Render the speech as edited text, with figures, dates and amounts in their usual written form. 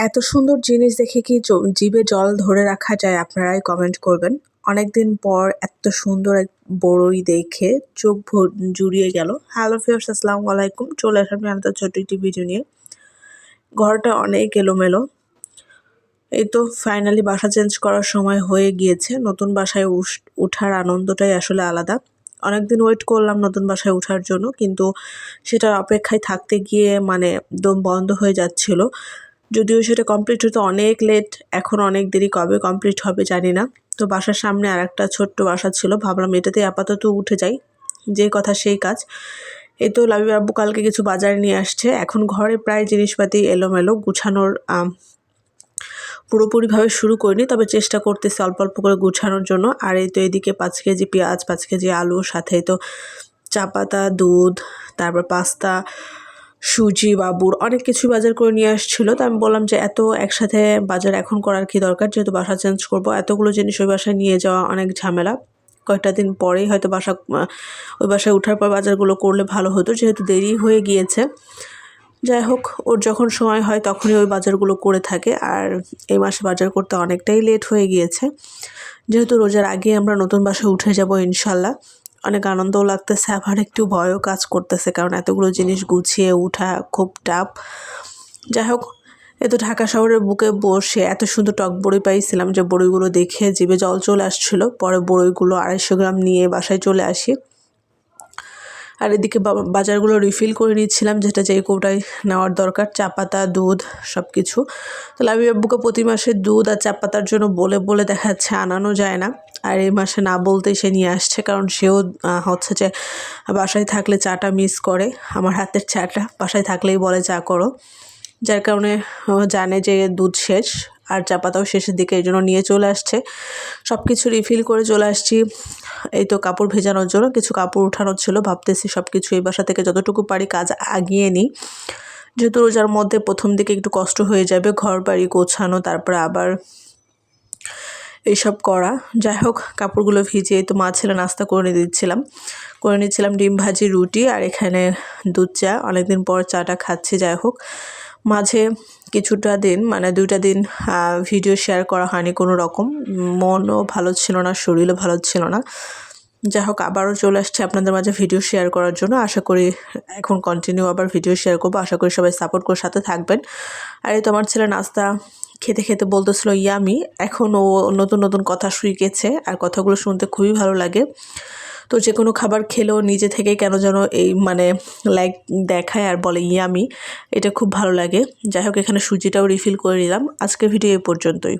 এত সুন্দর জিনিস দেখে কি জিভে জল ধরে রাখা যায়? আপনারাই কমেন্ট করবেন। অনেকদিন পর এত সুন্দর এক বড়ই দেখে চোখ জুড়িয়ে গেল। হ্যালো ভিউয়ার্স, আসসালামু আলাইকুম। চলে আসলাম আপনাদের ছোট্ট একটি ভিডিও নিয়ে। ঘরটা অনেক এলোমেলো। এই তো ফাইনালি বাসা চেঞ্জ করার সময় হয়ে গিয়েছে। নতুন বাসায় উঠার আনন্দটাই আসলে আলাদা। অনেকদিন ওয়েট করলাম নতুন বাসায় উঠার জন্য, কিন্তু সেটার অপেক্ষায় থাকতে গিয়ে মানে দম বন্ধ হয়ে যাচ্ছিল। যদিও সেটা কমপ্লিট হতে অনেক লেট, এখন অনেক দেরি, কবে কমপ্লিট হবে জানি না। তো বাসার সামনে আরেকটা ছোট্ট বাসা ছিল, ভাবলাম এটাতেই আপাতত উঠে যাই। যে কথা সেই কাজ। এই তো লাবিব আব্বু কালকে কিছু বাজার নিয়ে আসছে। এখন ঘরে প্রায় জিনিসপাতি এলোমেলো, গুছানোর পুরোপুরিভাবে শুরু করিনি, তবে চেষ্টা করতেছি অল্প অল্প করে গুছানোর জন্য। আর এই তো এদিকে 5 কেজি পেঁয়াজ, 5 কেজি আলু, সাথে তো চা পাতা, দুধ, তারপর পাস্তা, সুজি, বাবুর অনেক কিছু বাজার করে নিয়ে আসছিল। তো আমি বললাম যে এত একসাথে বাজার এখন করার কি দরকার, যেহেতু বাসা চেঞ্জ করব, এতগুলো জিনিস ওই বাসায় নিয়ে যাওয়া অনেক ঝামেলা। কয়েকটা দিন পরেই হয়তো ওই বাসায় ওঠার পর বাজারগুলো করলে ভালো হতো, যেহেতু দেরি হয়ে গিয়েছে। যাই হোক, ওর যখন সময় হয় তখনই ওই বাজারগুলো করে থাকে। আর এই মাসে বাজার করতে অনেকটাই লেট হয়ে গিয়েছে, যেহেতু রোজার আগে আমরা নতুন বাসায় উঠে যাব ইনশাল্লাহ। অনেক আনন্দও লাগতেছে, আবার একটু ভয়ও কাজ করতেছে, কারণ এতগুলো জিনিস গুছিয়ে ওঠা খুব টাফ। যাই হোক, তো ঢাকা শহরের বুকে বসে এত সুন্দর টক বড়ি পাইছিলাম যে বড়িগুলো দেখে জিভে জল চলে আসছিল। পরে বড়িগুলো 250 গ্রাম নিয়ে বাসায় চলে আসি। আর এদিকে বাজারগুলো রিফিল করে নিচ্ছিলাম, যেটা যেই কৌটায় নেওয়ার দরকার, চা পাতা, দুধ, সব কিছু। তো লাবিব আব্বুকে প্রতি মাসে দুধ আর চা পাতার জন্য বলে বলে দেখা যাচ্ছে আনানো যায় না। আর এই মাসে না বলতেই সে নিয়ে আসছে, কারণ সেও হচ্ছে যে বাসায় থাকলে চাটা মিস করে। আমার হাতের চাটা বাসায় থাকলেই বলে চা করো, যার কারণে জানে যে দুধ শেষ আর চা পাতাও শেষের দিকে, এই জন্য নিয়ে চলে আসছে। সব কিছু রিফিল করে চলে আসছি। এই তো কাপড় ভেজানোর জন্য কিছু কাপড় উঠানোর ছিল, ভাবতেছি সব কিছু এই বাসা থেকে যতটুকু পারি কাজ আগিয়ে নিই, যেহেতু রোজার মধ্যে প্রথম দিকে একটু কষ্ট হয়ে যাবে ঘর বাড়ি গোছানো, তারপরে আবার এইসব করা। যাই হোক, কাপড়গুলো ভিজিয়ে তো মা ছেলে নাস্তা করে নিচ্ছিলাম ডিম ভাজি, রুটি, আর এখানে দুধ চা। অনেকদিন পর চাটা খাচ্ছি। যাই হোক, মাঝে কিছুটা দিন মানে 2টা দিন ভিডিও শেয়ার করা হয়নি কোনো রকম, মনও ভালো ছিল না, শরীরও ভালো ছিল না। যাই হোক, আবারও চলে আসছে আপনাদের মাঝে ভিডিও শেয়ার করার জন্য। আশা করি এখন কন্টিনিউ আবার ভিডিও শেয়ার করবো। আশা করি সবাই সাপোর্ট করে সাথে থাকবেন। আর এই তো আমার ছেলে নাস্তা খেতে খেতে বলতেছিল ইয়ামি। এখন ও নতুন নতুন কথা শিখেছে, আর কথাগুলো শুনতে খুবই ভালো লাগে। তো যে কোনো খাবার খেলেও নিজে থেকেই কেন যেন এই মানে লাইক দেখায় আর বলে ইয়ামি, এটা খুব ভালো লাগে। যাই হোক, এখানে সুজিটাও রিফিল করে নিলাম। আজকের ভিডিও এই পর্যন্তই।